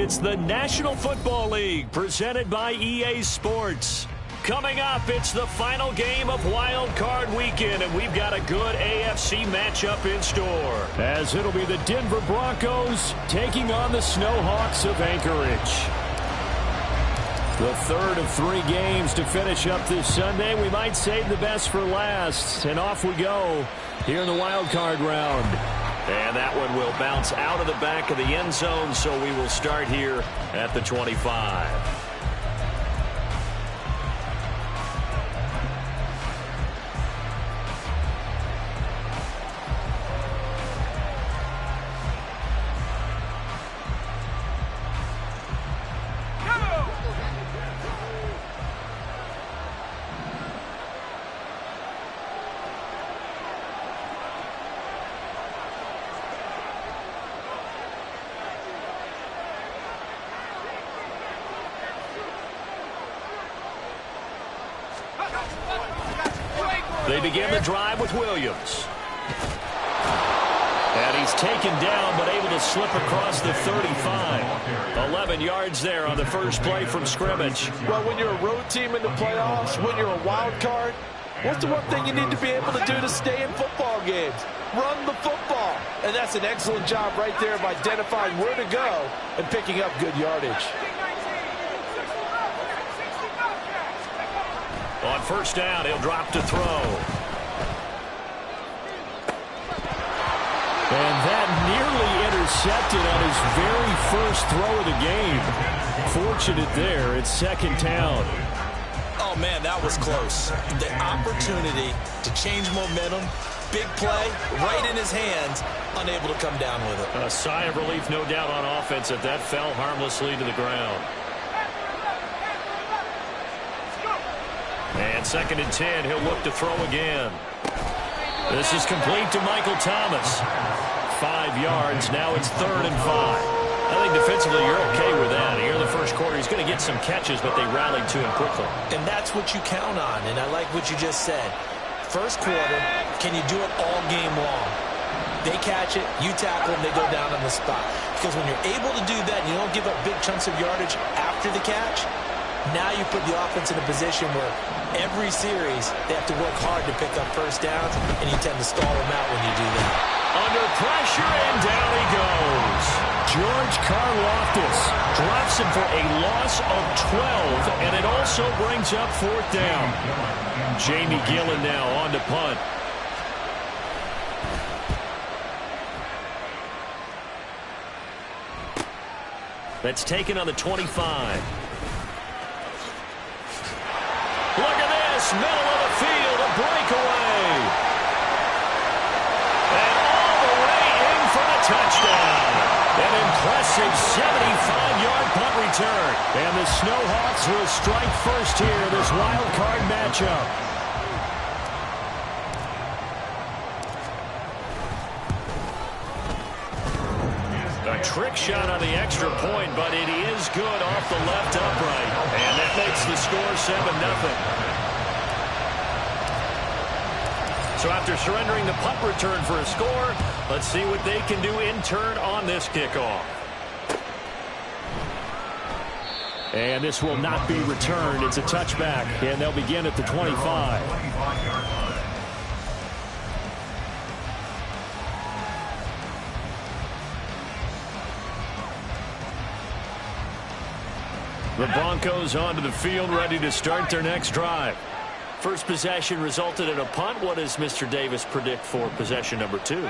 It's the National Football League presented by EA Sports. Coming up, it's the final game of Wild Card Weekend, and we've got a good AFC matchup in store. As it'll be the Denver Broncos taking on the Snowhawks of Anchorage. The third of 3 games to finish up this Sunday. We might save the best for last, and off we go here in the Wild Card round. And that one will bounce out of the back of the end zone, so we will start here at the 25. They begin the drive with Williams. And he's taken down, but able to slip across the 35. 11 yards there on the first play from scrimmage. Well, when you're a road team in the playoffs, when you're a wild card, what's the one thing you need to be able to do to stay in football games? Run the football. And that's an excellent job right there of identifying where to go and picking up good yardage. On first down, he'll drop to throw. And that nearly intercepted on his very first throw of the game. Fortunate there, it's second down. Oh, man, that was close. The opportunity to change momentum, big play, right in his hands, unable to come down with it. A sigh of relief, no doubt, on offense if that fell harmlessly to the ground. And second and 10, he'll look to throw again. This is complete to Michael Thomas. 5 yards, now it's third and 5. I think defensively you're okay with that. Here in the first quarter, he's going to get some catches, but they rallied to him quickly. And that's what you count on, and I like what you just said. First quarter, can you do it all game long? They catch it, you tackle them, they go down on the spot. Because when you're able to do that and you don't give up big chunks of yardage after the catch, now you put the offense in a position where every series they have to work hard to pick up first downs, and you tend to stall them out when you do that. Under pressure, and down he goes. George Karlaftis drops him for a loss of 12, and it also brings up fourth down. Jamie Gillen now on to punt. That's taken on the 25. Look at this, middle of the field, a breakaway. And all the way in for the touchdown. An impressive 75-yard punt return. And the Snowhawks will strike first here in this wild card matchup. A trick shot on the extra point, but it is good off the left upright. And that makes the score 7-0. So after surrendering the punt return for a score, let's see what they can do in turn on this kickoff. And this will not be returned. It's a touchback, and they'll begin at the 25. The Broncos onto the field, ready to start their next drive. First possession resulted in a punt. What does Mr. Davis predict for possession number 2?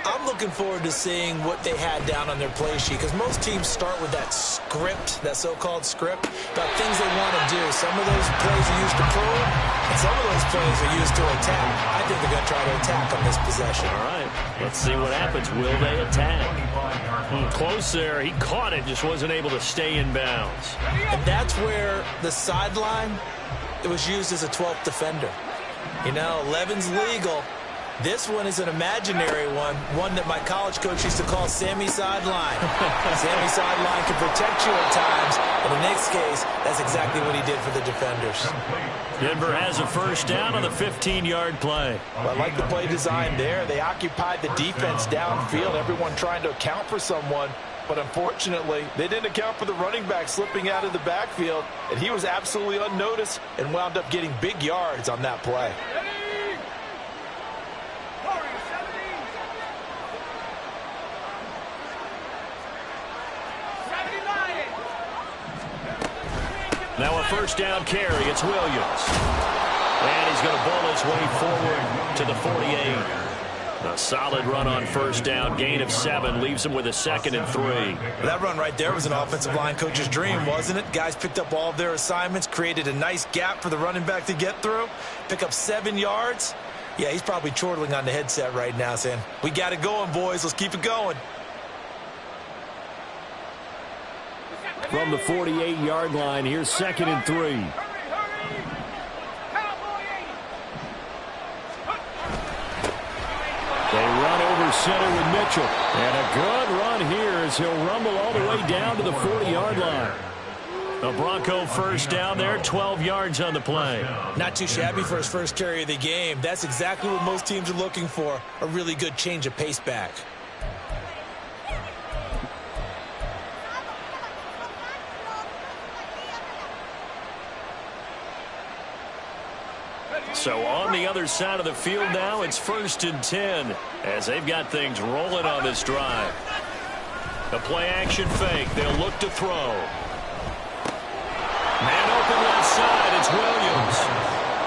I'm looking forward to seeing what they had down on their play sheet, because most teams start with that script, that so-called script, about things they want to do. Some of those plays are used to prove, and some of those plays are used to attack. I think they're going to try to attack on this possession. All right, let's see what happens. Will they attack? Close there. He caught it, just wasn't able to stay in bounds. And that's where the sideline, it was used as a 12th defender. You know, 11's legal. This one is an imaginary one that my college coach used to call Sammy Sideline. Sammy Sideline can protect you at times, but in this case, that's exactly what he did for the defenders. Denver has a first down on the 15-yard play. Well, I like the play design there. They occupied the defense downfield, everyone trying to account for someone. But unfortunately, they didn't account for the running back slipping out of the backfield, and he was absolutely unnoticed and wound up getting big yards on that play. Now a first down carry. It's Williams. And he's going to bull his way forward to the 48. A solid run on first down. Gain of 7 leaves him with a 2nd and 3. That run right there was an offensive line coach's dream, wasn't it? Guys picked up all of their assignments, created a nice gap for the running back to get through, pick up 7 yards. Yeah, he's probably chortling on the headset right now saying, we got it going, boys. Let's keep it going. From the 48-yard line, here's 2nd and 3. They run over center with Mitchell. And a good run here as he'll rumble all the way down to the 40-yard line. A Bronco first down there, 12 yards on the play. Not too shabby for his first carry of the game. That's exactly what most teams are looking for, a really good change of pace back. So on the other side of the field now, it's 1st and 10 as they've got things rolling on this drive. A play-action fake. They'll look to throw. Man open left side. It's Williams.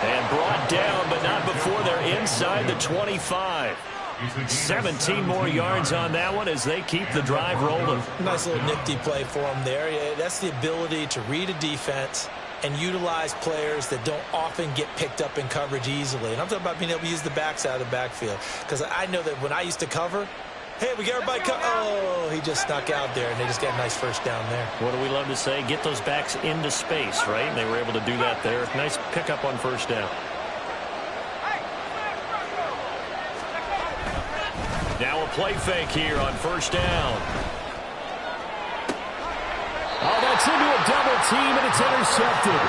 And brought down, but not before they're inside the 25. 17 more yards on that one as they keep the drive rolling. Nice little nifty play for him there. Yeah, that's the ability to read a defense and utilize players that don't often get picked up in coverage easily. And I'm talking about being able to use the backside of the backfield. Because I know that when I used to cover, hey, we got everybody oh, he just snuck out there, and they just got a nice first down there. What do we love to say? Get those backs into space, right? And they were able to do that there. Nice pickup on first down. Now a play fake here on first down. Oh, that's into a double team, and it's intercepted.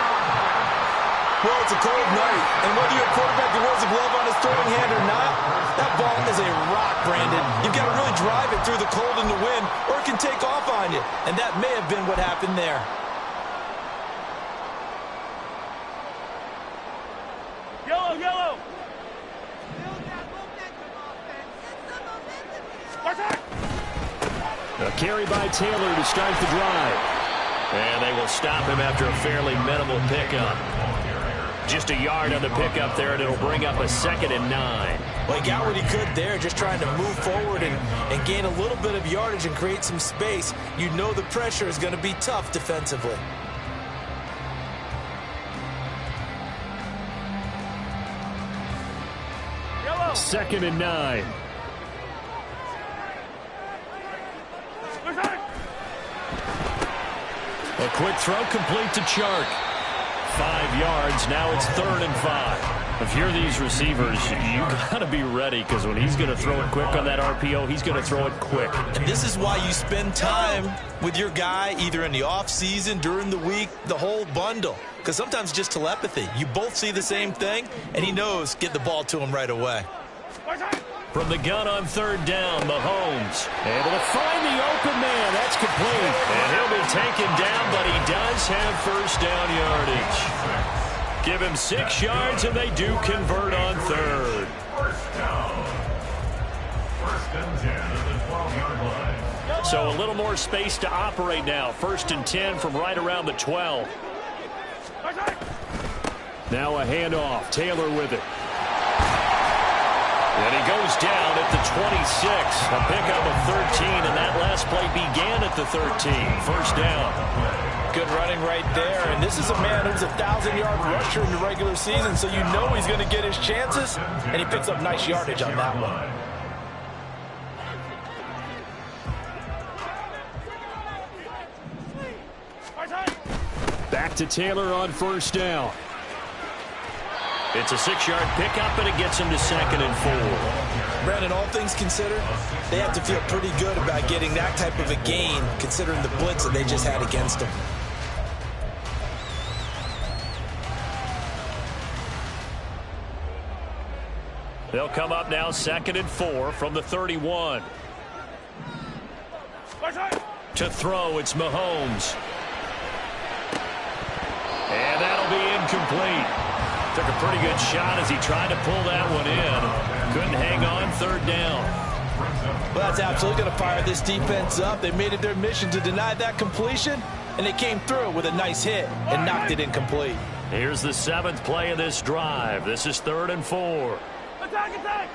Well, it's a cold night, and whether you're a quarterback who wears a glove on his throwing hand or not, that ball is a rock, Brandon. You've got to really drive it through the cold and the wind, or it can take off on you, and that may have been what happened there. Yellow, yellow. A carry by Taylor to start the drive. And they will stop him after a fairly minimal pickup. Just a yard on the pickup there, and it'll bring up a 2nd and 9. Well, he got what he could there, just trying to move forward and gain a little bit of yardage and create some space. You know the pressure is going to be tough defensively. Yellow. 2nd and 9. A quick throw complete to Chark. 5 yards. Now it's 3rd and 5. If you're these receivers, you got to be ready, because when he's going to throw it quick on that RPO, he's going to throw it quick. And this is why you spend time with your guy either in the offseason, during the week, the whole bundle. Because sometimes it's just telepathy. You both see the same thing, and he knows get the ball to him right away. From the gun on 3rd down, Mahomes able to find the open man. That's complete. And he'll be taken down, but he does have first down yardage. Give him 6 yards, and they do convert on 3rd. First and 10 at the 12-yard line. So a little more space to operate now. 1st and 10 from right around the 12. Now a handoff. Taylor with it. And he goes down at the 26. A pickup of 13, and that last play began at the 13. First down. Good running right there, and this is a man who's a 1,000-yard rusher in the regular season, so you know he's going to get his chances, and he picks up nice yardage on that one. Back to Taylor on first down. It's a 6-yard pickup, and it gets him to 2nd and 4. Brandon, all things considered, they have to feel pretty good about getting that type of a gain, considering the blitz that they just had against them. They'll come up now 2nd and 4 from the 31. To throw, it's Mahomes. And that'll be incomplete. Took a pretty good shot as he tried to pull that one in. Couldn't hang on, third down. Well, that's absolutely going to fire this defense up. They made it their mission to deny that completion, and they came through with a nice hit and knocked it incomplete. Here's the 7th play of this drive. This is 3rd and 4. Attack, attack!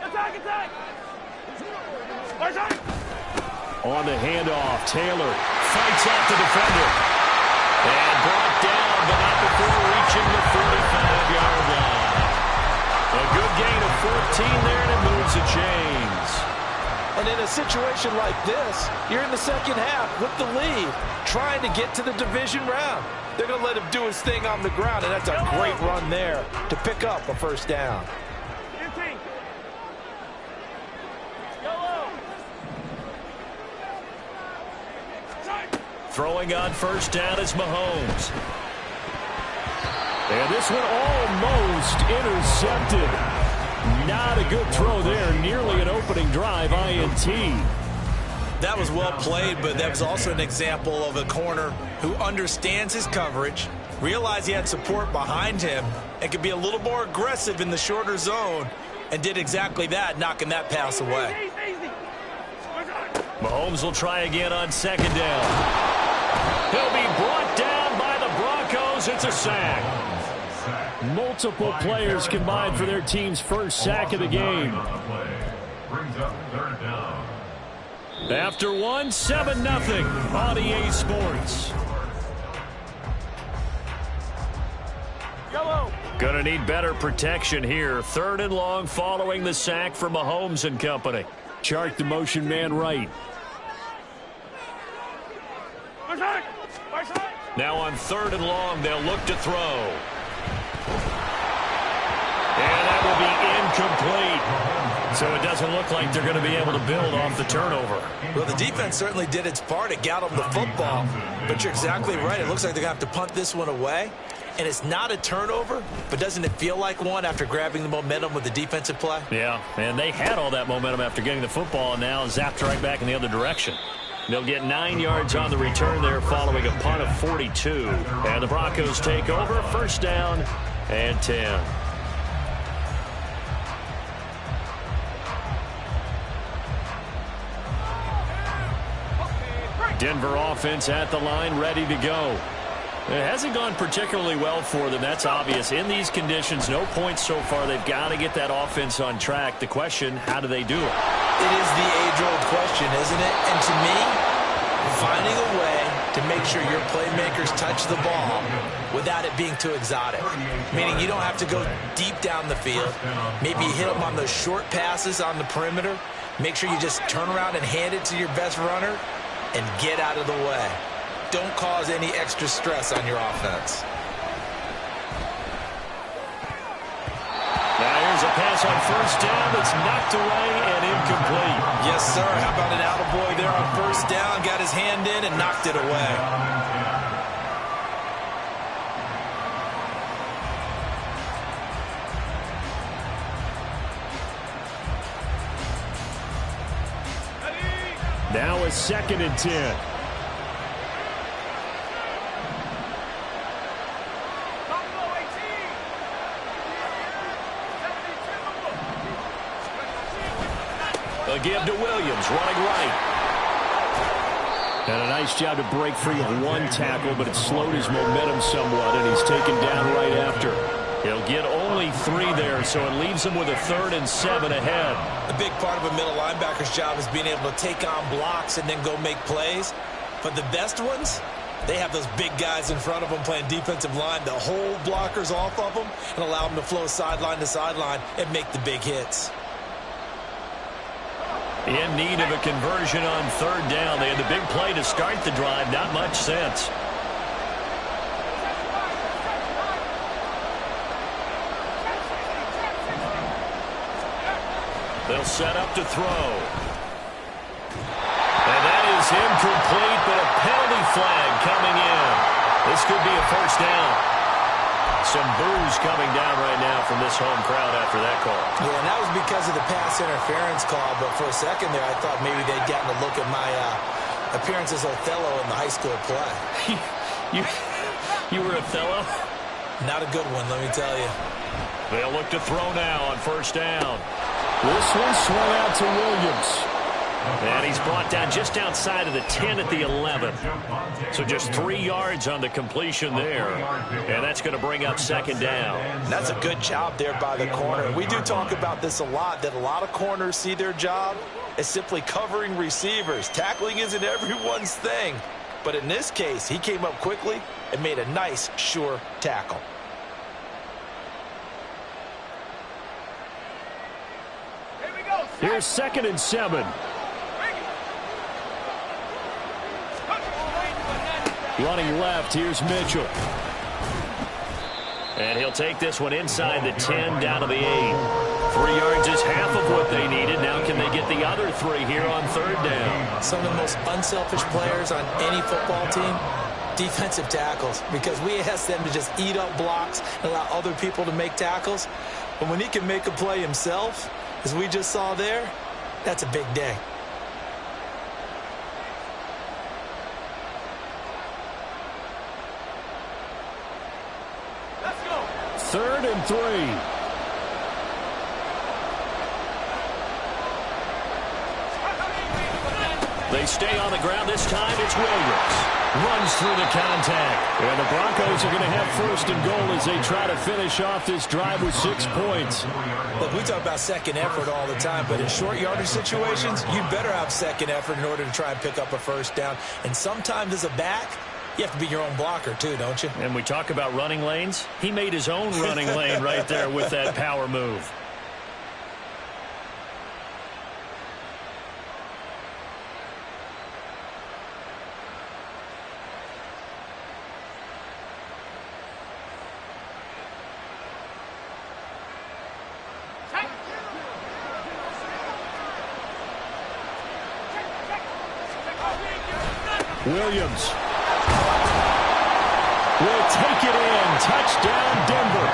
Attack, attack! On the handoff, Taylor fights off the defender. And brought down, but not before reaching the 45-yard line. A good gain of 14 there, and it moves the chains. And in a situation like this, you're in the second half with the lead, trying to get to the division round. They're going to let him do his thing on the ground, and that's a great run there to pick up a first down. Throwing on first down is Mahomes. And this one almost intercepted. Not a good throw there. Nearly an opening drive INT. That was well played, but that was also an example of a corner who understands his coverage, realized he had support behind him, and could be a little more aggressive in the shorter zone, and did exactly that, knocking that pass away. Mahomes will try again on second down. He'll be brought down by the Broncos. It's a sack. Multiple players combined for their team's first sack of the game. After one, 7-0 on EA Sports. Gonna need better protection here. 3rd and long following the sack for Mahomes and company. Chart the motion man right. Now on 3rd and long, they'll look to throw. And that will be incomplete. So it doesn't look like they're going to be able to build off the turnover. Well, the defense certainly did its part to get them the football. But you're exactly right. It looks like they're going to have to punt this one away. And it's not a turnover, but doesn't it feel like one after grabbing the momentum with the defensive play? Yeah, and they had all that momentum after getting the football, and now zapped right back in the other direction. They'll get 9 yards on the return there following a punt of 42. And the Broncos take over, first down and 10. Denver offense at the line, ready to go. It hasn't gone particularly well for them. That's obvious. In these conditions, no points so far. They've got to get that offense on track. The question, how do they do it? It is the age-old question, isn't it? And to me, finding a way to make sure your playmakers touch the ball without it being too exotic. Meaning you don't have to go deep down the field. Maybe you hit them on those short passes on the perimeter. Make sure you just turn around and hand it to your best runner and get out of the way. Don't cause any extra stress on your offense. Now here's a pass on first down that's knocked away and incomplete. Yes, sir. How about an attaboy there on first down? Got his hand in and knocked it away. Now a 2nd and 10. A give to Williams, running right. And a nice job to break free of one tackle, but it slowed his momentum somewhat, and he's taken down right after. He'll get only 3 there, so it leaves him with a 3rd and 7 ahead. A big part of a middle linebacker's job is being able to take on blocks and then go make plays. But the best ones, they have those big guys in front of them playing defensive line to hold blockers off of them and allow them to flow sideline to sideline and make the big hits. In need of a conversion on 3rd down. They had the big play to start the drive. Not much sense. They'll set up to throw. And that is incomplete, but a penalty flag coming in. This could be a first down. Some boos coming down right now from this home crowd after that call. Yeah, and that was because of the pass interference call, but for a second there I thought maybe they'd gotten a look at my appearance as Othello in the high school play. You were Othello? Not a good one, let me tell you. They'll look to throw now on first down. This one swung out to Williams. And he's brought down just outside of the 10 at the 11. So just 3 yards on the completion there. And that's going to bring up second down. That's a good job there by the corner. We do talk about this a lot, that a lot of corners see their job as simply covering receivers. Tackling isn't everyone's thing. But in this case, he came up quickly and made a nice, sure tackle. Here's 2nd and 7. Running left, here's Mitchell. And he'll take this one inside the 10, down to the 8. 3 yards is half of what they needed. Now can they get the other 3 here on third down? Some of the most unselfish players on any football team, defensive tackles, because we ask them to just eat up blocks and allow other people to make tackles. But when he can make a play himself, as we just saw there, that's a big day. Let's go. 3rd and 3. They stay on the ground this time. It's Williams. Runs through the contact. And the Broncos are going to have 1st and goal as they try to finish off this drive with 6 points. Look, we talk about second effort all the time, but in short yardage situations, you better have second effort in order to try and pick up a first down. And sometimes as a back, you have to be your own blocker too, don't you? And we talk about running lanes. He made his own running lane right there with that power move. Williams will take it in. Touchdown, Denver.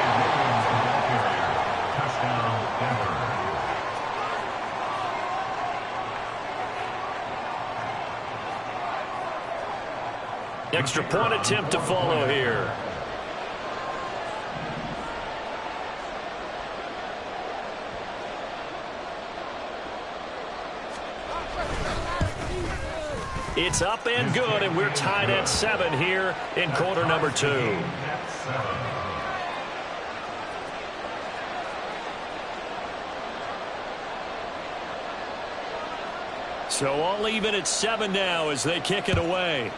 Extra point attempt to follow here. It's up and good, and we're tied at 7 here in quarter number 2. So all even at 7 now as they kick it away.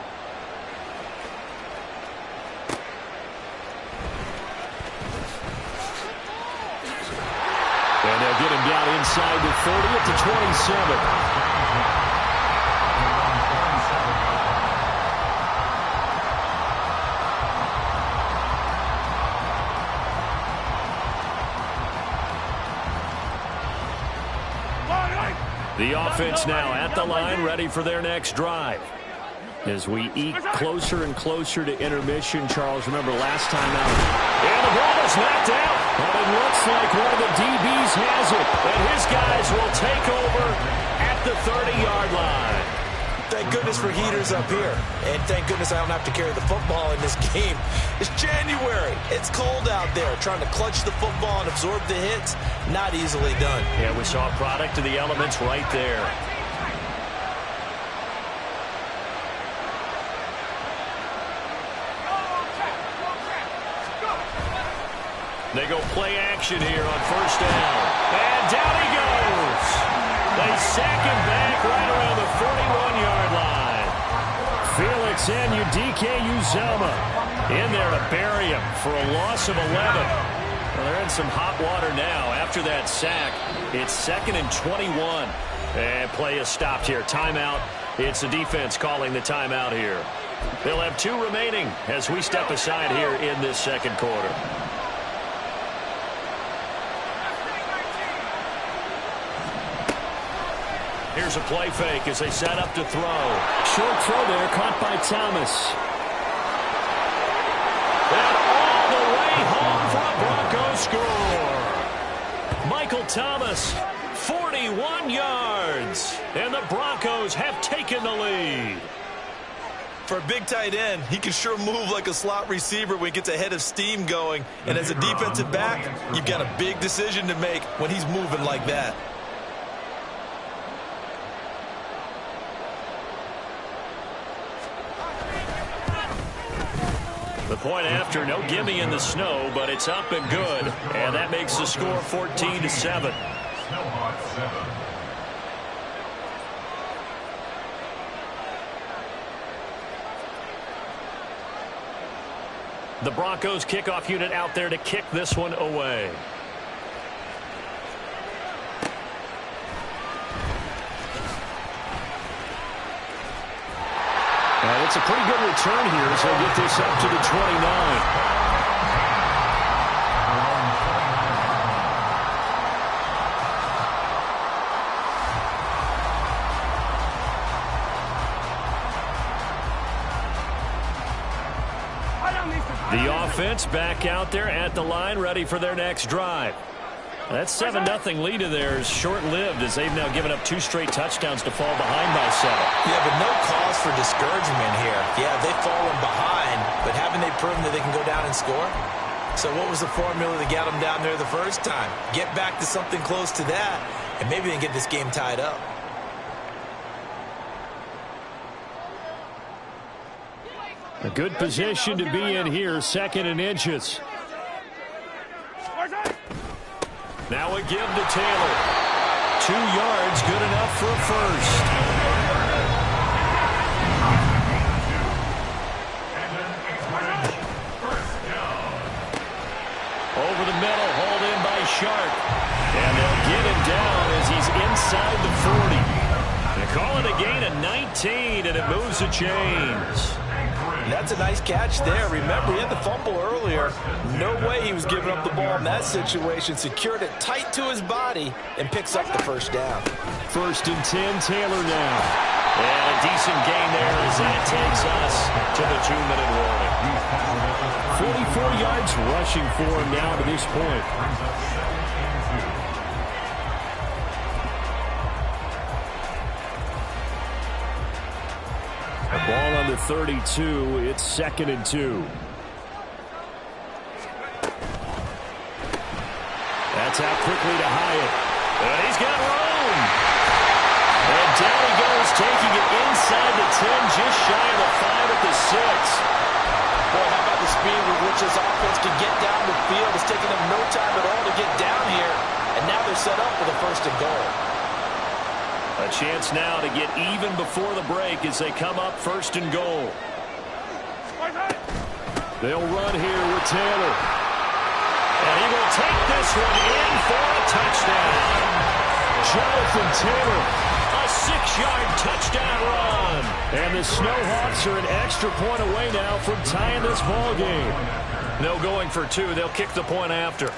And they'll get him down inside the 30 at the 27. The offense now at the line, ready for their next drive. As we eke closer and closer to intermission, Charles, remember last time out. And the ball is knocked out. But it looks like one of the DBs has it. And his guys will take over at the 30-yard line. Thank goodness for heaters up here. And thank goodness I don't have to carry the football in this game. It's January. It's cold out there. Trying to clutch the football and absorb the hits, not easily done. Yeah, we saw a product of the elements right there. They go play action here on first down. And down he goes. They sack him back right around the 41-yard line. Felix Anudike-Uzomah in there to bury him for a loss of 11. Well, they're in some hot water now after that sack. It's 2nd and 21. And play is stopped here. Timeout. It's the defense calling the timeout here. They'll have 2 remaining as we step aside here in this second quarter. Here's a play fake as they set up to throw. Short throw there, caught by Thomas. And all the way home. score. Michael Thomas, 41 yards. And the Broncos have taken the lead. For a big tight end, he can sure move like a slot receiver when he gets a head of steam going. And as a defensive back, you've got a big decision to make when he's moving like that. The point after, no gimme in the snow, but it's up and good. And that makes the score 14-7. Snowhawks 7. The Broncos kickoff unit out there to kick this one away. And it's a pretty good return here as they'll get this up to the 29. The offense back out there at the line, ready for their next drive. That 7-0 lead of theirs short-lived as they've now given up 2 straight touchdowns to fall behind by 7. Yeah, but no cause for discouragement here. Yeah, they've fallen behind, but haven't they proven that they can go down and score? So what was the formula that got them down there the first time? Get back to something close to that, and maybe they can get this game tied up. A good position to be in here, 2nd and inches. Now a give to Taylor. 2 yards, good enough for a first. Over the middle, hauled in by Sharp. And they'll get him down as he's inside the 40. They call it a gain of 19, and it moves the chains. That's a nice catch there. Remember, he had the fumble earlier. No way he was giving up the ball in that situation. Secured it tight to his body and picks up the first down. 1st and 10, Taylor now. And a decent gain there as that takes us to the 2-minute warning. 44 yards rushing for him now to this point. The ball on the 32. It's 2nd and 2. That's out quickly to Hyatt. And he's got room. And down he goes, taking it inside the 10, just shy of the 5 at the 6. Boy, how about the speed with which this offense can get down the field? It's taking them no time at all to get down here. And now they're set up for the 1st and goal. A chance now to get even before the break as they come up 1st and goal. They'll run here with Taylor. And he will take this one in for a touchdown. Jonathan Taylor, a 6-yard touchdown run. And the Snowhawks are an extra point away now from tying this ball game. No going for 2. They'll kick the point after.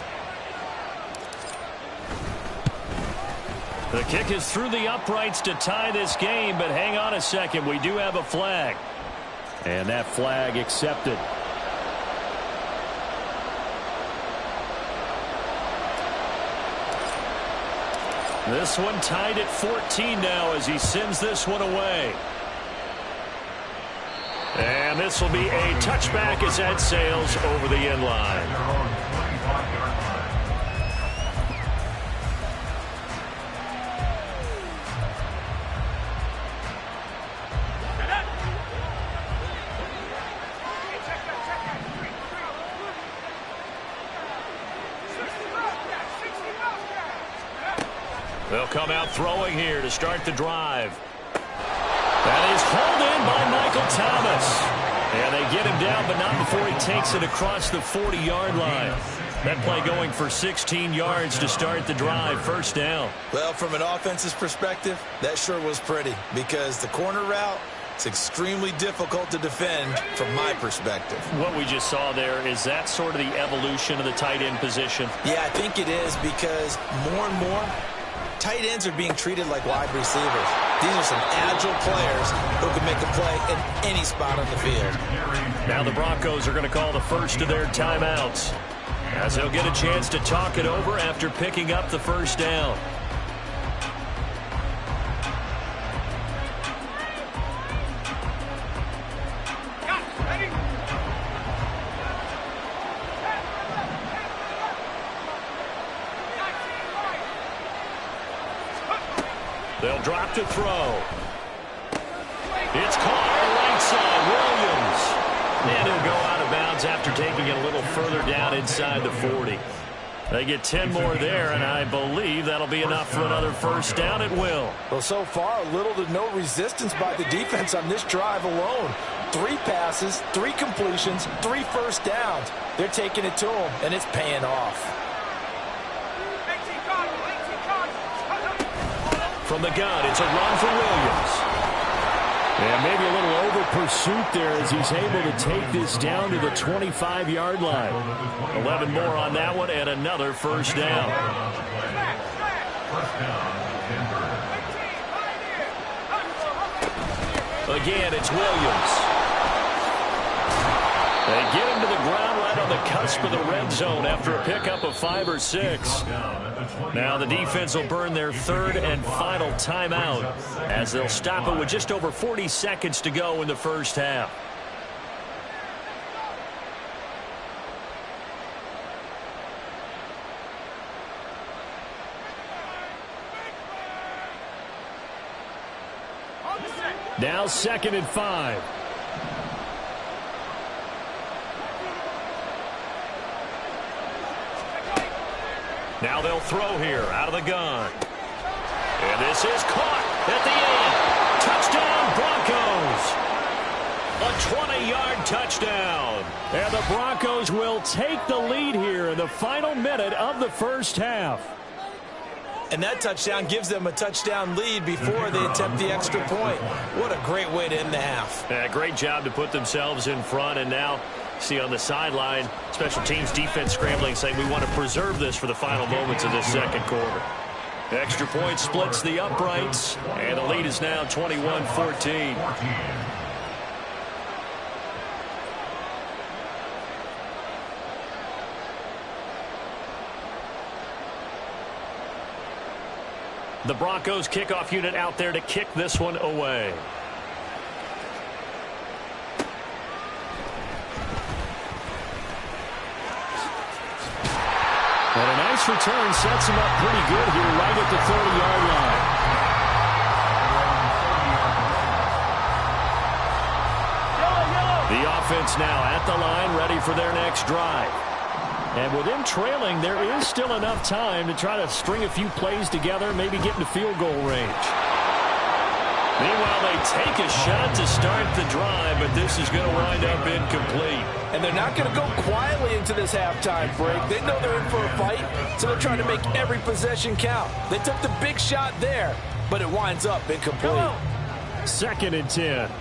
The kick is through the uprights to tie this game, but hang on a second. We do have a flag. And that flag accepted. This one tied at 14 now as he sends this one away. And this will be a touchback as that sails over the end line. They'll come out throwing here to start the drive. That is hauled in by Michael Thomas. And they get him down, but not before he takes it across the 40-yard line. That play going for 16 yards to start the drive. 1st down. Well, from an offensive perspective, that sure was pretty because the corner route, it's extremely difficult to defend from my perspective. What we just saw there, is that sort of the evolution of the tight end position? Yeah, I think it is because more and more, tight ends are being treated like wide receivers. These are some agile players who can make a play in any spot on the field. Now the Broncos are going to call the first of their timeouts. as he'll get a chance to talk it over after picking up the first down. They'll drop to throw. It's caught right side. Williams. And he'll go out of bounds after taking it a little further down inside the 40. They get 10 more there, and I believe that'll be enough for another first down at will. Well, so far, little to no resistance by the defense on this drive alone. 3 passes, 3 completions, 3 first downs. They're taking it to them, and it's paying off. From the gun, it's a run for Williams. And maybe a little over pursuit there as he's able to take this down to the 25-yard line. 11 more on that one and another first down. Again, it's Williams. They get him to the ground right on the cusp of the red zone after a pickup of 5 or 6. Now the defense will burn their 3rd and final timeout as they'll stop it with just over 40 seconds to go in the first half. Now 2nd and 5. Now they'll throw here out of the gun. And this is caught at the end. Touchdown, Broncos. A 20-yard touchdown. And the Broncos will take the lead here in the final minute of the first half. And that touchdown gives them a touchdown lead before they attempt the extra point. What a great way to end the half. Great job to put themselves in front, and now see on the sideline, special teams defense scrambling, saying we want to preserve this for the final moments of this second quarter. Extra point splits the uprights, and the lead is now 21-14. The Broncos kickoff unit out there to kick this one away. And a nice return sets him up pretty good here right at the 30-yard line. The offense now at the line, ready for their next drive. And with them trailing, there is still enough time to try to string a few plays together, maybe get into field goal range. Meanwhile, they take a shot to start the drive, but this is going to wind up incomplete. And they're not going to go quietly into this halftime break. They know they're in for a fight, so they're trying to make every possession count. They took the big shot there, but it winds up incomplete. 2nd and 10.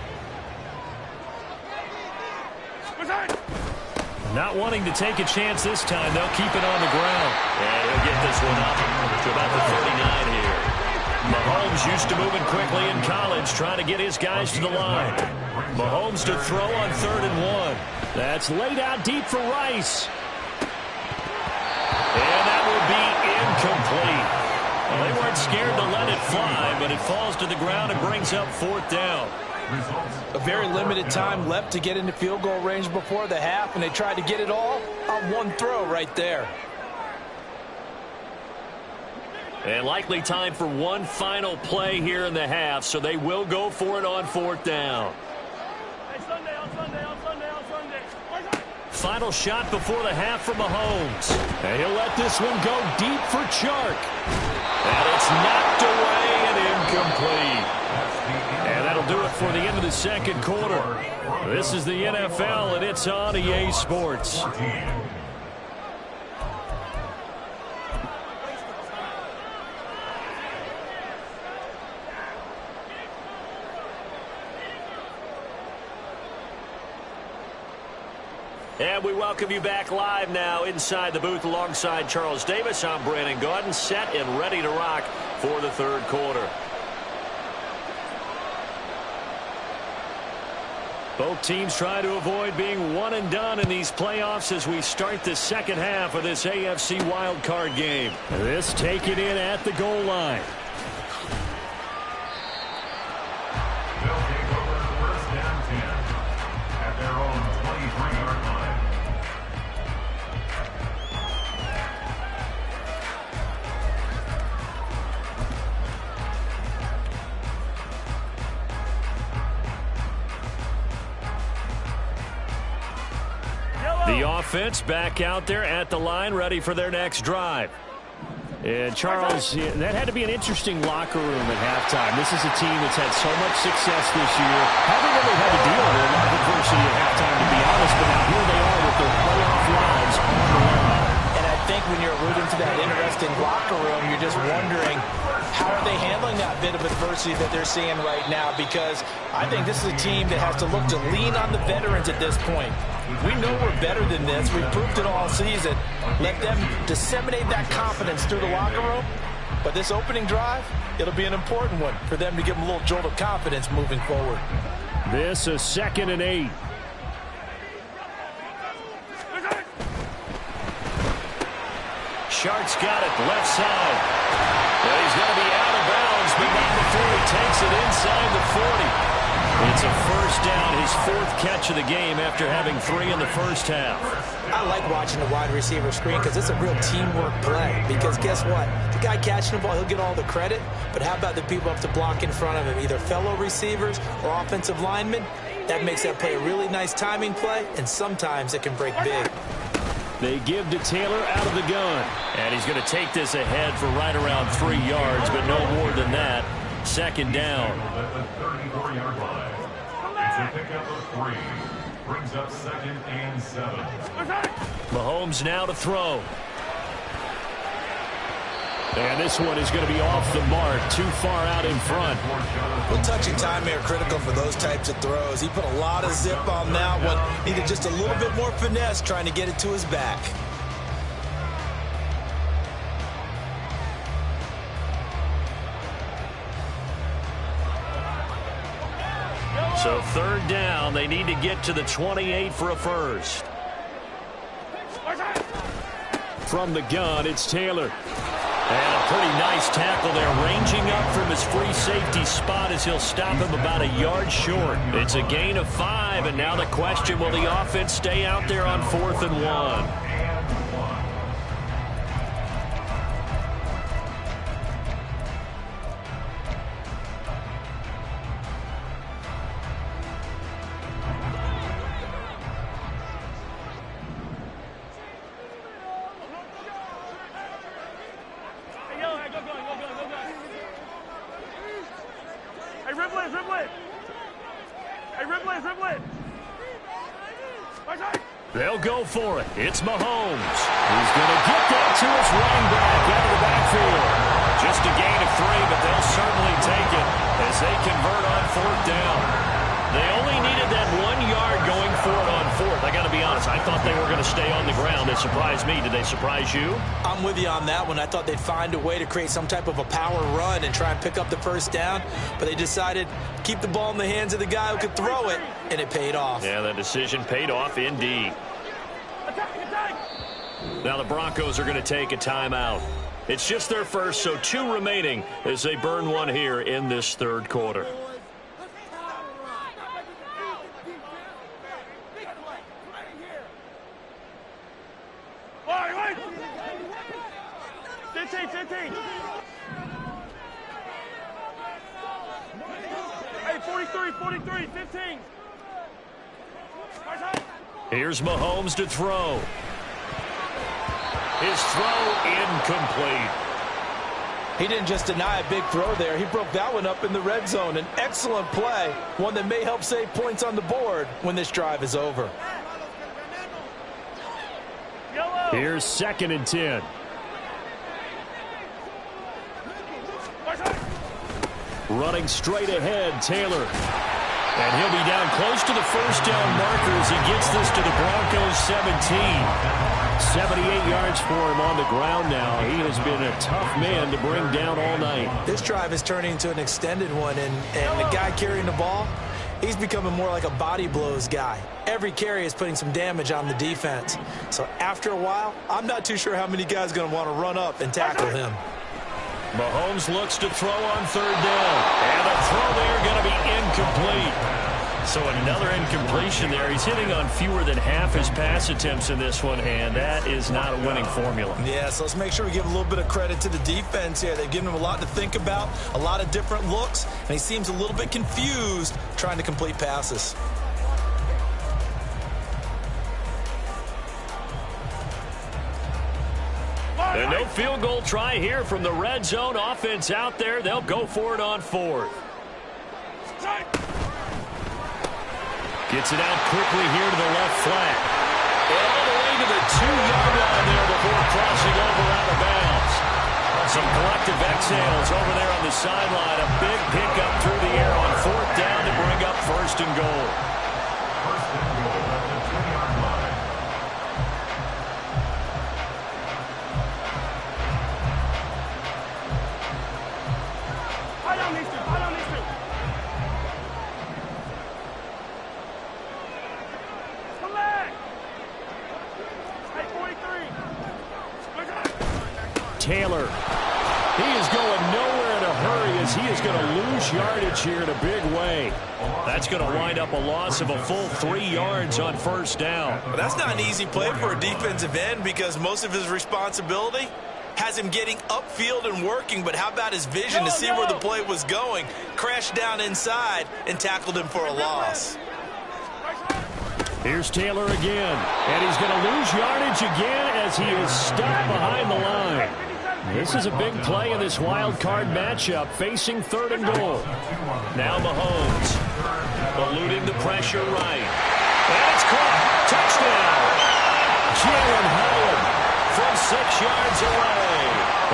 Not wanting to take a chance this time, they'll keep it on the ground. And he'll get this one up to about the 39 here. Mahomes used to moving quickly in college, trying to get his guys to the line. Mahomes to throw on 3rd and 1. That's laid out deep for Rice. And that will be incomplete. Well, they weren't scared to let it fly, but it falls to the ground and brings up 4th down. A very limited time left to get into field goal range before the half, and they tried to get it all on one throw right there. And likely time for one final play here in the half, so they will go for it on 4th down. Final shot before the half for Mahomes. And he'll let this one go deep for Chark. And it's knocked away and incomplete. And that'll do it for the end of the second quarter. This is the NFL, and it's on EA Sports. And we welcome you back live now inside the booth alongside Charles Davis. I'm Brandon Gaudin, set and ready to rock for the third quarter. Both teams try to avoid being one and done in these playoffs as we start the second half of this AFC wildcard game. This taken in at the goal line. They'll take over first down 10 at their own 23-yard line. The offense back out there at the line, ready for their next drive. And Charles, that had to be an interesting locker room at halftime. This is a team that's had so much success this year. Haven't really had to deal with a lot of adversity at halftime, to be honest, but now here they are with their playoff lives on the line. And I think when you're alluding to that interesting locker room, you're just wondering, how are they handling that bit of adversity that they're seeing right now? Because I think this is a team that has to look to lean on the veterans at this point. We know we're better than this. We've proved it all season. Let them disseminate that confidence through the locker room. But this opening drive, it'll be an important one for them to give them a little jolt of confidence moving forward. This is 2nd and 8. Shark's got it left side. Well, he's going to be out of bounds, but not before he takes it inside the 40. It's a first down, his 4th catch of the game after having 3 in the first half. I like watching the wide receiver screen because it's a real teamwork play. Because guess what? The guy catching the ball, he'll get all the credit. But how about the people up to block in front of him, either fellow receivers or offensive linemen? That makes that play a really nice timing play, and sometimes it can break big. They give to Taylor out of the gun. And he's going to take this ahead for right around 3 yards, but no more than that. 2nd down. At the 34-yard line. It's a pickup of 3. Brings up 2nd and 7. Mahomes now to throw. And this one is going to be off the mark, too far out in front. Well, touching time here critical for those types of throws. He put a lot of zip on that one. Needed just a little bit more finesse trying to get it to his back. So 3rd down, they need to get to the 28 for a first. From the gun, it's Taylor. And a pretty nice tackle there, ranging up from his free safety spot as he'll stop him about a yard short. It's a gain of 5, and now the question, will the offense stay out there on 4th and 1? They'll go for it. It's Mahomes. He's going to get that to his running back out of the backfield. Just a gain of 3, but they'll certainly take it as they convert on 4th down. They only needed that 1 yard going for it on 4th. I got to be honest, I thought they were going to stay on the ground. It surprised me. Did they surprise you? I'm with you on that one. I thought they'd find a way to create some type of a power run and try and pick up the first down, but they decided to keep the ball in the hands of the guy who could throw it, and it paid off. Yeah, that decision paid off indeed. Now the Broncos are going to take a timeout. It's just their first, so 2 remaining as they burn one here in this 3rd quarter. Hey, 43, 15. Here's Mahomes to throw. His throw incomplete. He didn't just deny a big throw there. He broke that one up in the red zone. An excellent play, one that may help save points on the board when this drive is over. Here's 2nd and 10. Running straight ahead, Taylor. And he'll be down close to the first down marker as he gets this to the Broncos 17. 78 yards for him on the ground now. He has been a tough man to bring down all night. This drive is turning into an extended one, and the guy carrying the ball, he's becoming more like a body blows guy. Every carry is putting some damage on the defense. So after a while, I'm not too sure how many guys are going to want to run up and tackle him. Mahomes looks to throw on third down. And the throw there going to be incomplete. So another incompletion there. He's hitting on fewer than half his pass attempts in this one, and that is not a winning formula. Yeah, so let's make sure we give a little bit of credit to the defense here. They've given him a lot to think about, a lot of different looks, and he seems a little bit confused trying to complete passes. And no field goal try here from the red zone. Offense out there. They'll go for it on fourth. Gets it out quickly here to the left flat. And all the way to the 2-yard line there before crossing over out of bounds. Some collective exhales over there on the sideline. A big pickup through the air on fourth down to bring up first and goal. First and goal at the 2-yard line. Hold on these two. Hold on these two. Collect. Hey, 43. Taylor. He is going nowhere in a hurry as he is going to lose yardage here in a big way. That's going to wind up a loss of a full 3 yards on first down. But that's not an easy play for a defensive end because most of his responsibility has him getting upfield and working, but how about his vision to see where the play was going? Crashed down inside and tackled him for a loss. Here's Taylor again, and he's going to lose yardage again as he is stuck behind the line. This is a big play in this wild card matchup, facing third and goal. Now Mahomes, eluding the pressure right. And it's caught. Touchdown. Jalen Howard from 6 yards away.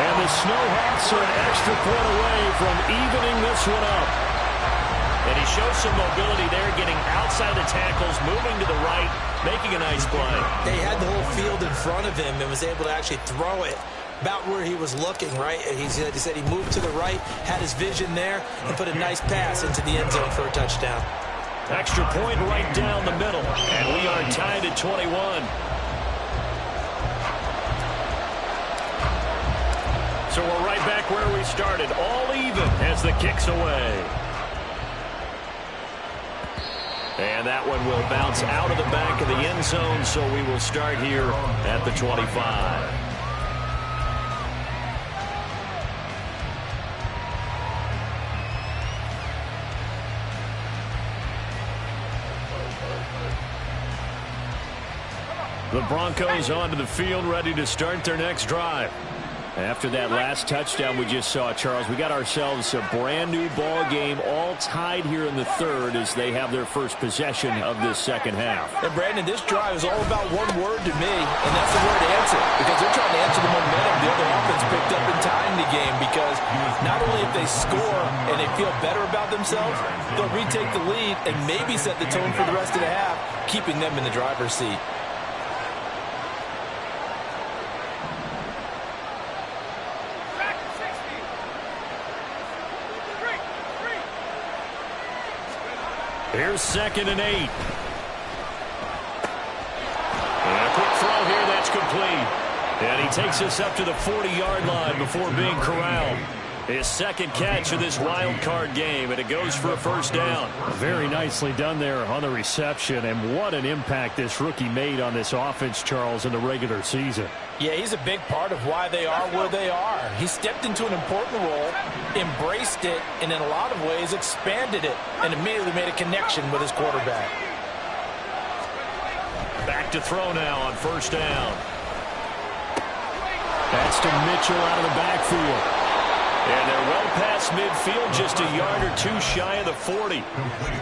And the Snowhawks are an extra point away from evening this one up. And he shows some mobility there, getting outside the tackles, moving to the right, making a nice play. They had the whole field in front of him and was able to actually throw it about where he was looking, right? He said he moved to the right, had his vision there, and put a nice pass into the end zone for a touchdown. Extra point right down the middle, and we are tied at 21. So we're right back where we started, all even as the kick's away. And that one will bounce out of the back of the end zone, so we will start here at the 25. The Broncos onto the field, ready to start their next drive. After that last touchdown we just saw, Charles, we got ourselves a brand new ball game, all tied here in the third as they have their first possession of this second half. And Brandon, this drive is all about one word to me, and that's the word answer, because they're trying to answer the momentum the other offense picked up in tying the game, because not only if they score and they feel better about themselves, they'll retake the lead and maybe set the tone for the rest of the half, keeping them in the driver's seat. Here's 2nd and 8. And a quick throw here, that's complete. And he takes us up to the 40-yard line before being corralled. His second catch of this wild card game, and it goes for a first down. Very nicely done there on the reception, and what an impact this rookie made on this offense, Charles, in the regular season. Yeah, he's a big part of why they are where they are. He stepped into an important role, embraced it, and in a lot of ways expanded it, and immediately made a connection with his quarterback. Back to throw now on first down. That's to Mitchell out of the backfield. And they're well past midfield, just a yard or two shy of the 40.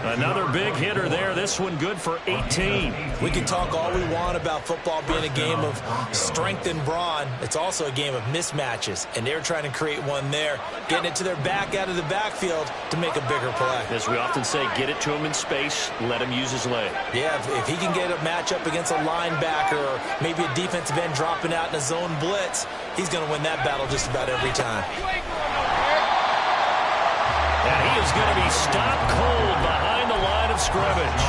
Another big hitter there. This one good for 18. We can talk all we want about football being a game of strength and brawn. It's also a game of mismatches, and they're trying to create one there, getting it to their back out of the backfield to make a bigger play. As we often say, get it to him in space, let him use his leg. Yeah, if he can get a matchup against a linebacker or maybe a defensive end dropping out in a zone blitz, he's going to win that battle just about every time. And he is going to be stopped cold behind the line line of scrimmage.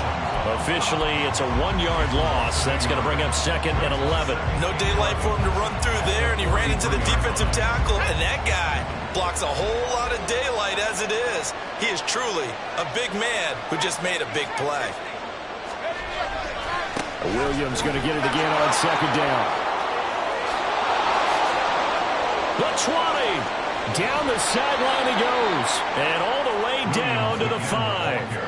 Officially, it's a 1-yard loss. That's going to bring up 2nd and 11. No daylight for him to run through there, and he ran into the defensive tackle, and that guy blocks a whole lot of daylight as it is. He is truly a big man who just made a big play. Williams going to get it again on 2nd down. The 20. Down the sideline he goes. And all the way down to the 5.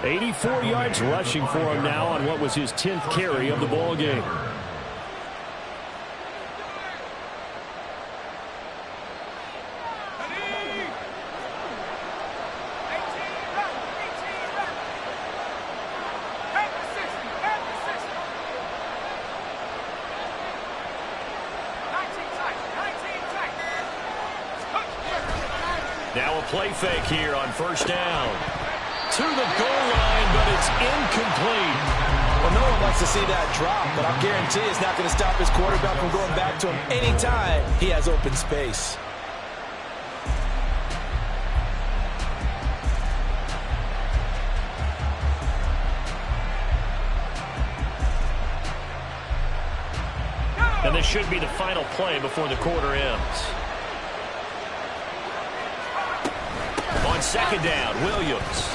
84 yards rushing for him now on what was his 10th carry of the ball game. Now a play fake here on 1st down. To the goal line, but it's incomplete. Well, no one likes to see that drop, but I guarantee it's not going to stop his quarterback from going back to him anytime he has open space. And this should be the final play before the quarter ends. On 2nd down, Williams.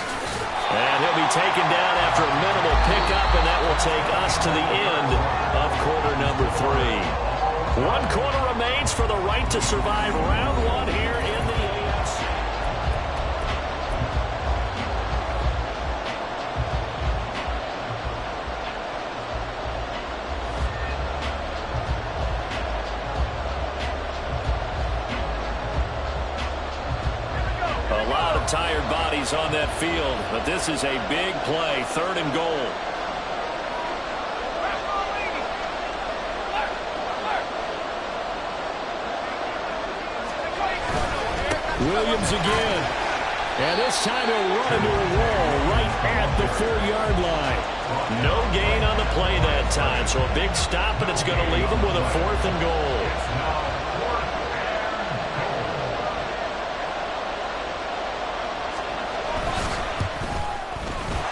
And he'll be taken down after a minimal pickup, and that will take us to the end of quarter number 3. 1 quarter remains for the right to survive round 1 here in the AFC. A lot of tired bodies on that field, but this is a big play, 3rd and goal. Williams again. And this time he'll run into a wall right at the 4-yard line. No gain on the play that time, so a big stop, and it's going to leave him with a 4th and goal.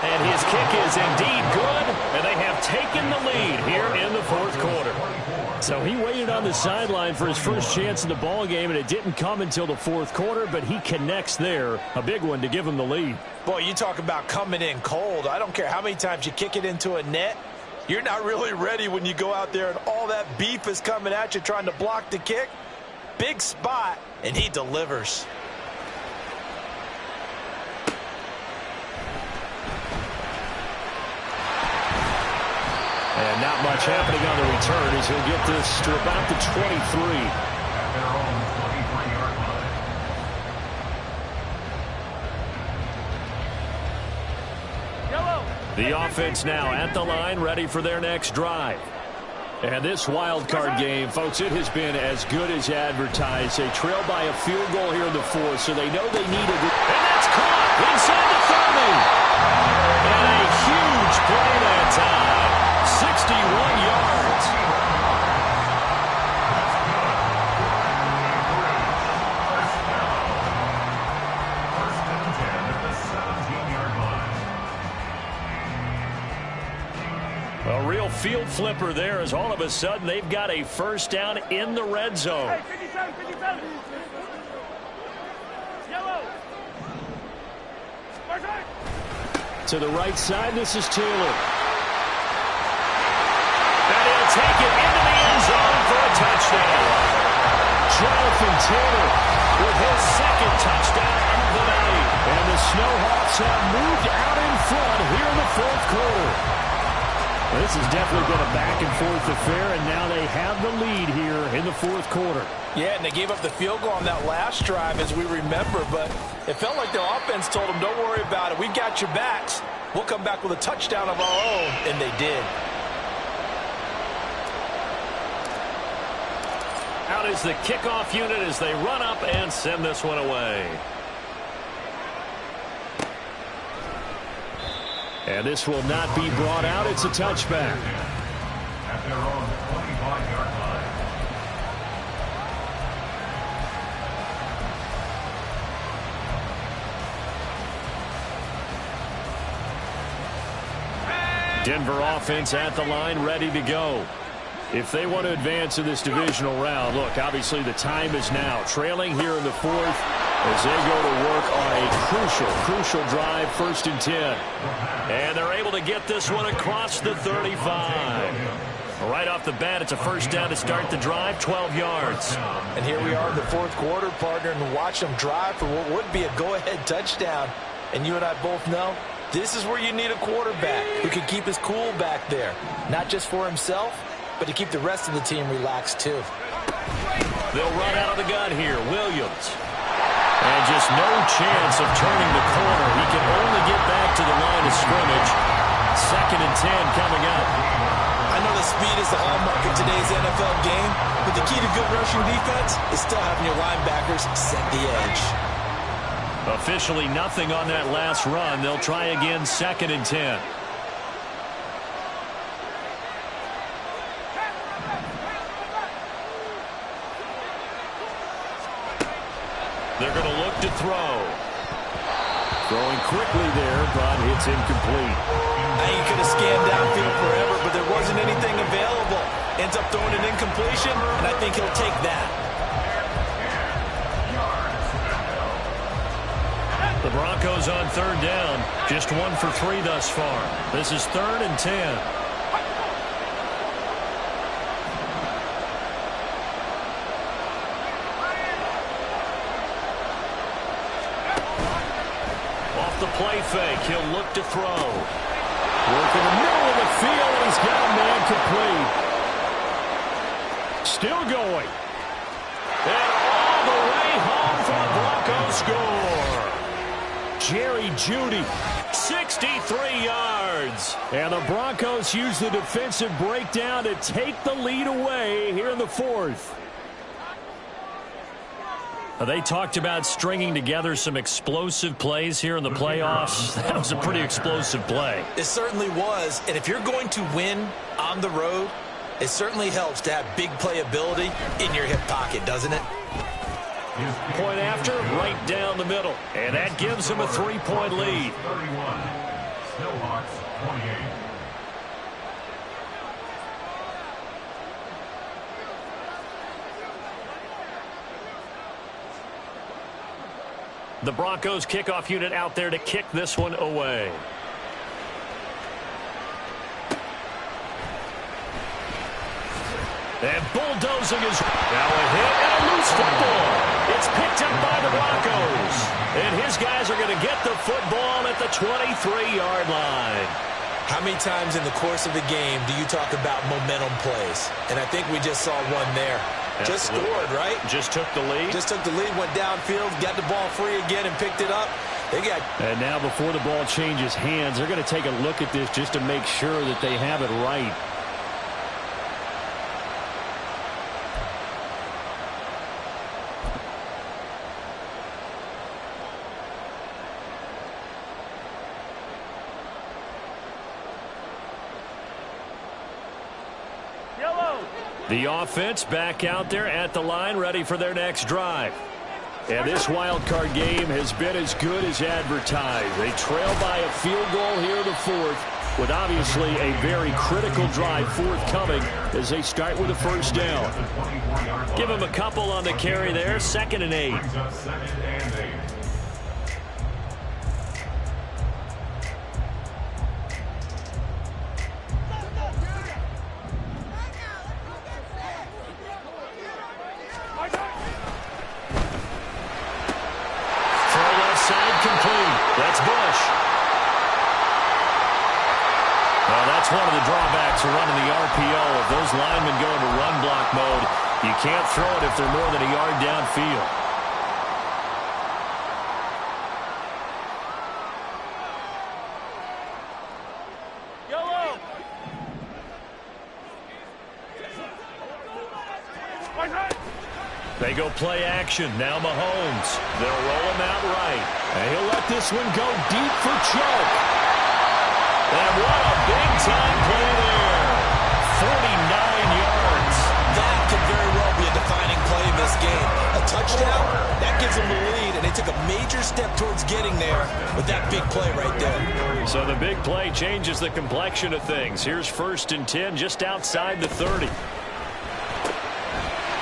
And his kick is indeed good, and they have taken the lead here in the 4th quarter. So he waited on the sideline for his first chance in the ball game, and it didn't come until the 4th quarter, but he connects there. A big one to give him the lead. Boy, you talk about coming in cold. I don't care how many times you kick it into a net. You're not really ready when you go out there and all that beef is coming at you trying to block the kick. Big spot, and he delivers. And not much happening on the return as he'll get this to about the 23. At their own 23-yard line. The offense now at the line, ready for their next drive. And this wild card game, folks, it has been as good as advertised. They trail by a field goal here in the 4th, so they know they need it. And that's caught inside the 30. And a huge play that time. 61 yards. First and 10 at the 17-yard line. A real field flipper there as all of a sudden they've got a 1st down in the red zone. Hey, 57, 57. Yellow. To the right side, this is Taylor. And he'll take it into the end zone for a touchdown. Jonathan Taylor with his 2nd touchdown of the night. And the Snowhawks have moved out in front here in the 4th quarter. This has definitely been a back-and-forth affair, and now they have the lead here in the 4th quarter. Yeah, and they gave up the field goal on that last drive, as we remember, but it felt like their offense told them, don't worry about it. We've got your backs. We'll come back with a touchdown of our own, and they did. Out is the kickoff unit as they run up and send this one away. And this will not be brought out. It's a touchback. At their own 25-yard line. Denver offense at the line, ready to go. If they want to advance in this divisional round, look, obviously the time is now. Trailing here in the fourth as they go to work on a crucial drive, 1st and 10. And they're able to get this one across the 35. Right off the bat, it's a 1st down to start the drive, 12 yards. And here we are in the 4th quarter, partner, and watch them drive for what would be a go-ahead touchdown. And you and I both know this is where you need a quarterback who can keep his cool back there, not just for himself, but to keep the rest of the team relaxed too. They'll run out of the gun here. Williams. And just no chance of turning the corner. He can only get back to the line of scrimmage. 2nd and 10 coming up. I know the speed is the hallmark of today's NFL game, but the key to good rushing defense is still having your linebackers set the edge. Officially nothing on that last run. They'll try again, 2nd and 10. They're going to look to throw. Throwing quickly there, but it's incomplete. I think he could have scanned downfield forever, but there wasn't anything available. Ends up throwing an incompletion, and I think he'll take that. The Broncos on 3rd down. Just 1 for 3 thus far. This is 3rd and 10. The play fake. He'll look to throw. Work in the middle of the field, and he's got a man complete. Still going. And all the way home for a Broncos score. Jerry Jeudy, 63 yards. And the Broncos use the defensive breakdown to take the lead away here in the 4th. They talked about stringing together some explosive plays here in the playoffs. That was a pretty explosive play. It certainly was. And if you're going to win on the road, it certainly helps to have big playability in your hip pocket, doesn't it? Point after, right down the middle. And that gives them a 3-point lead. 31. Snowhawks 28. The Broncos kickoff unit out there to kick this one away. And bulldozing is now a hit and a loose football. It's picked up by the Broncos. And his guys are going to get the football at the 23-yard line. How many times in the course of the game do you talk about momentum plays? And I think we just saw one there. Just scored, right? Just took the lead. Just took the lead, went downfield, got the ball free again and picked it up. And now before the ball changes hands, they're going to take a look at this just to make sure that they have it right. The offense back out there at the line, ready for their next drive. And this wild card game has been as good as advertised. They trail by a field goal here in the 4th, with obviously a very critical drive forthcoming as they start with a 1st down. Give them a couple on the carry there, 2nd and 8. One of the drawbacks of running the RPO. If those linemen go into run block mode, you can't throw it if they're more than a yard downfield. Yellow. They go play action. Now Mahomes. They'll roll him out right. And he'll let this one go deep for choke. And what a big-time play there. 49 yards. That could very well be a defining play in this this game. A touchdown, that gives them the lead, and they took a major step towards getting there with that big play right there. So the big play changes the complexion of things. Here's 1st and 10 just outside the 30.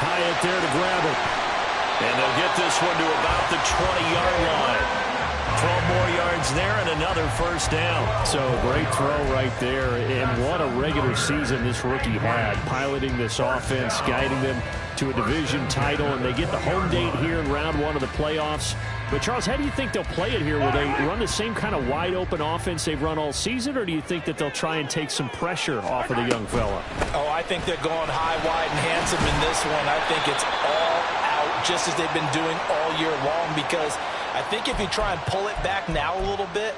Hyatt there to grab it. And they'll get this one to about the 20-yard line. 12 more yards there and another 1st down. So great throw right there. And what a regular season this rookie had. Piloting this offense, guiding them to a division title. And they get the home date here in round 1 of the playoffs. But, Charles, how do you think they'll play it here? Will they run the same kind of wide-open offense they've run all season, or do you think that they'll try and take some pressure off of the young fella? Oh, I think they're going high, wide, and handsome in this one. I think it's all out just as they've been doing all year long, because I think if you try and pull it back now a little bit,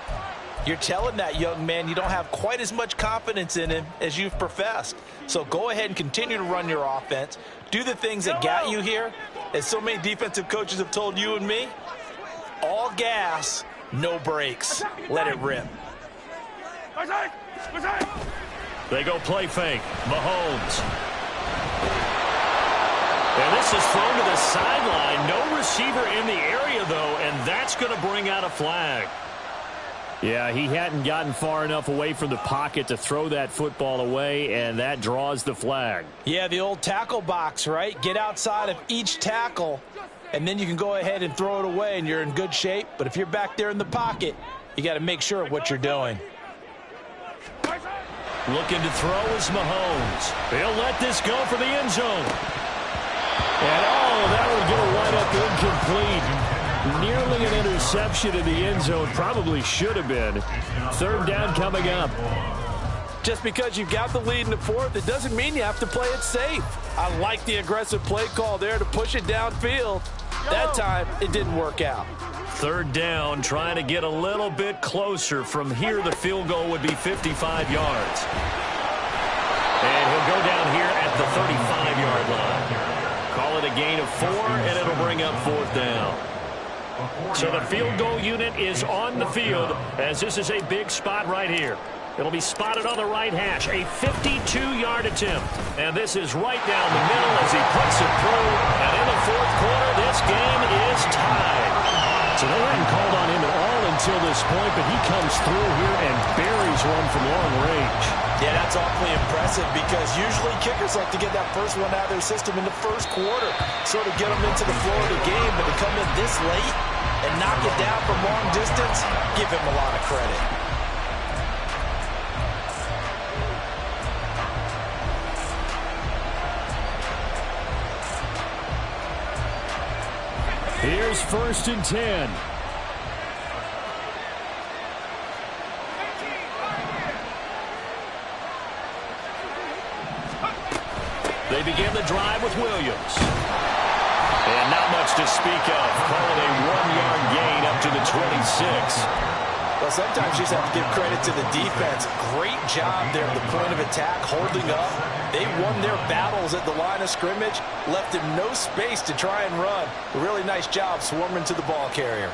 you're telling that young man you don't have quite as much confidence in him as you've professed. So go ahead and continue to run your offense. Do the things that got you here. As so many defensive coaches have told you and me, all gas, no brakes. Let it rip. They go play fake. Mahomes. And this is thrown to the sideline. No receiver in the area, though, and that's going to bring out a flag. Yeah, he hadn't gotten far enough away from the pocket to throw that football away, and that draws the flag. Yeah, the old tackle box, right? Get outside of each tackle, and then you can go ahead and throw it away, and you're in good shape. But if you're back there in the pocket, you got to make sure of what you're doing. Looking to throw is Mahomes. He'll let this go for the end zone. And, that would get a wide up incomplete. Nearly an interception in the end zone. Probably should have been. 3rd down coming up. Just because you've got the lead in the 4th, it doesn't mean you have to play it safe. I like the aggressive play call there to push it downfield. That time, it didn't work out. 3rd down, trying to get a little bit closer. From here, the field goal would be 55 yards. And he'll go down here at the 35-yard line. Call it a gain of 4, and it'll bring up 4th down. So the field goal unit is on the field, as this is a big spot right here. It'll be spotted on the right hash, a 52-yard attempt. And this is right down the middle as he puts it through. And in the 4th quarter, this game is tied. So they hadn't called on him at all until this point, but he comes through here and buries one from long range. Yeah, that's awfully impressive, because usually kickers like to get that first one out of their system in the 1st quarter, sort of get them into the flow of the game. But to come in this late and knock it down from long distance, give him a lot of credit. Here's 1st and 10. They begin the drive with Williams. And not much to speak of. Call it a 1-yard gain up to the 26. Well, sometimes you just have to give credit to the defense. Great job there at the point of attack, holding up. They won their battles at the line of scrimmage, left him no space to try and run. A really nice job swarming to the ball carrier.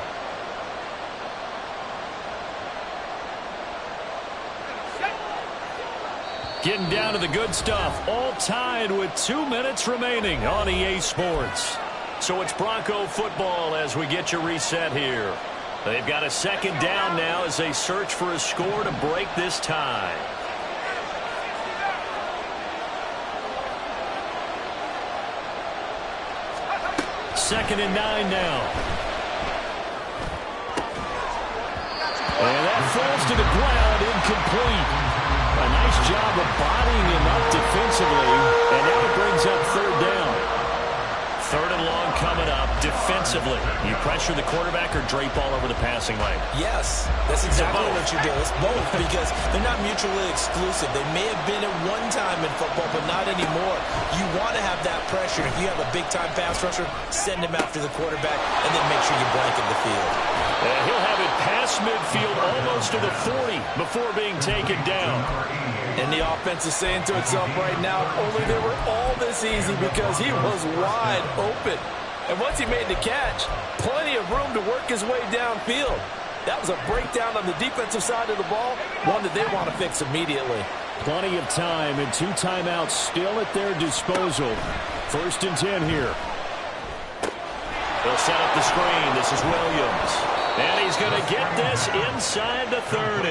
Getting down to the good stuff. All tied with 2 minutes remaining on EA Sports. So it's Bronco football as we get you reset here. They've got a 2nd down now as they search for a score to break this tie. Second and 9 now. And that falls to the ground, incomplete. A nice job of bodying him up defensively, and now it brings up 3rd down. 3rd and long coming up defensively. You pressure the quarterback or drape all over the passing lane? Yes, that's exactly what you do. It's both, because they're not mutually exclusive. They may have been at one time in football, but not anymore. You want to have that pressure. If you have a big-time pass rusher, send him after the quarterback, and then make sure you blanket the field. And he'll have it past midfield almost to the 40 before being taken down. And the offense is saying to itself right now, only they were all this easy because he was wide open. And once he made the catch, plenty of room to work his way downfield. That was a breakdown on the defensive side of the ball, one that they want to fix immediately. Plenty of time and 2 timeouts still at their disposal. 1st and 10 here. They'll set up the screen. This is Williams. And he's going to get this inside the 30.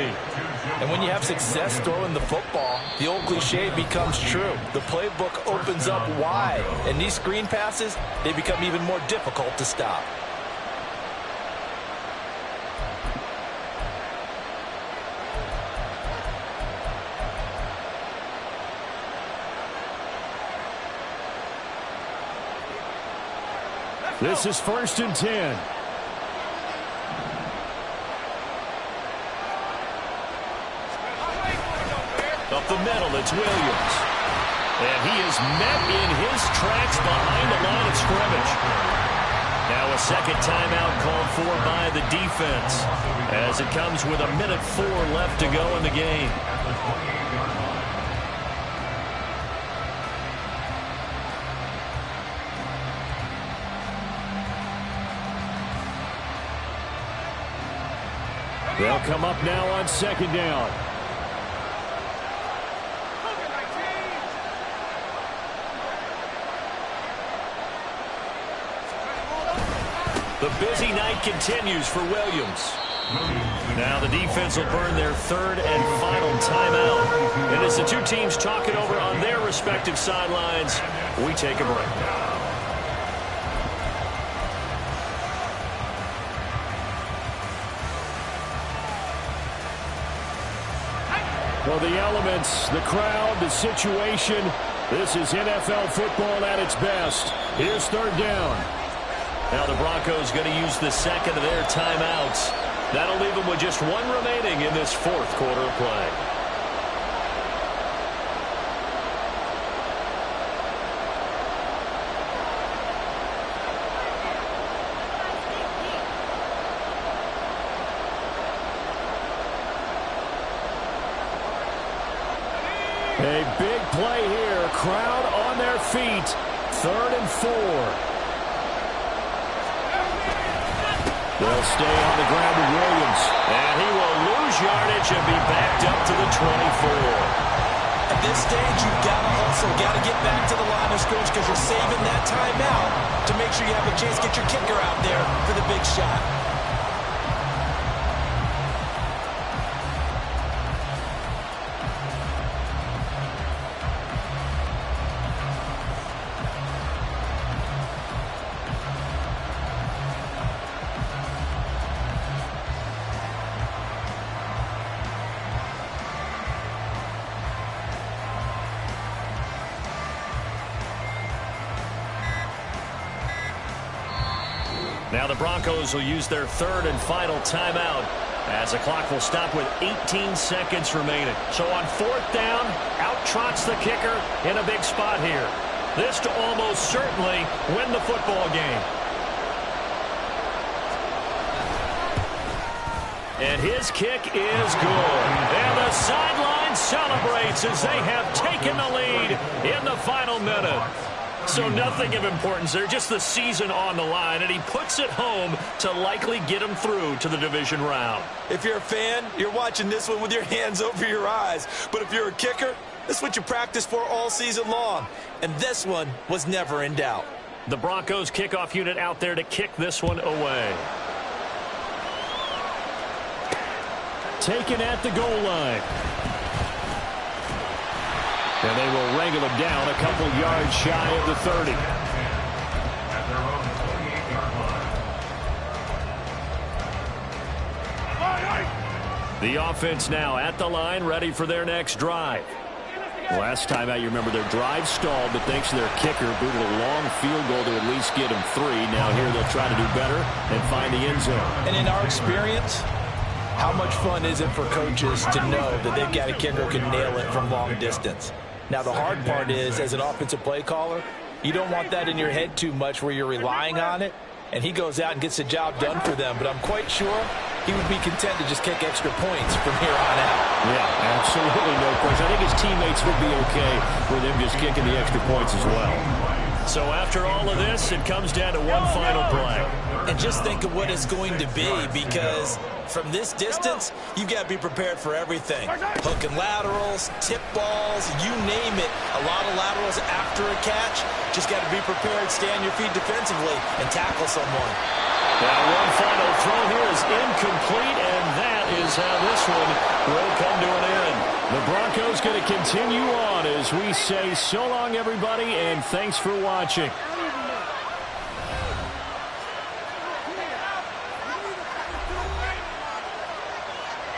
And when you have success throwing the football, the old cliche becomes true. The playbook opens up wide. And these screen passes, they become even more difficult to stop. This is 1st and 10. Up the middle, it's Williams. And he is met in his tracks behind the line of scrimmage. Now a second timeout called for by the defense as it comes with 1:04 left to go in the game. They'll come up now on 2nd down. The busy night continues for Williams. Now the defense will burn their 3rd and final timeout. And as the two teams talk it over on their respective sidelines, we take a break. Well, the elements, the crowd, the situation, this is NFL football at its best. Here's 3rd down. Now the Broncos going to use the second of their timeouts. That'll leave them with just one remaining in this 4th quarter of play. A big play here. Crowd on their feet. 3rd and 4. They'll stay on the ground with Williams. And he will lose yardage and be backed up to the 24. At this stage, you've got to hustle, got to get back to the line of scrimmage because you're saving that timeout to make sure you have a chance to get your kicker out there for the big shot. Now the Broncos will use their 3rd and final timeout as the clock will stop with 18 seconds remaining. So on 4th down, out trots the kicker in a big spot here. This to almost certainly win the football game. And his kick is good. And the sideline celebrates as they have taken the lead in the final minute. So nothing of importance there, just the season on the line, and he puts it home to likely get him through to the division round. If you're a fan, you're watching this one with your hands over your eyes. But if you're a kicker, this is what you practice for all season long. And this one was never in doubt. The Broncos kickoff unit out there to kick this one away. Taken at the goal line. And they will wrangle him down a couple yards shy of the 30. At their own 28-yard line. The offense now at the line, ready for their next drive. Last time out, you remember their drive stalled, but thanks to their kicker, booted a long field goal to at least get them 3. Now here they'll try to do better and find the end zone. And in our experience, how much fun is it for coaches to know that they've got a kicker who can nail it from long distance? Now, the hard part is, as an offensive play caller, you don't want that in your head too much where you're relying on it, and he goes out and gets the job done for them. But I'm quite sure he would be content to just kick extra points from here on out. Yeah, absolutely no question. I think his teammates would be okay with him just kicking the extra points as well. So after all of this, it comes down to one final play. And just think of what it's going to be, because from this distance, you've got to be prepared for everything. Hook and laterals, tip balls, you name it. A lot of laterals after a catch. Just got to be prepared, stay on your feet defensively, and tackle someone. Now one final throw here is incomplete, and that is how this one will come to an end. The Broncos going to continue on as we say so long, everybody, and thanks for watching.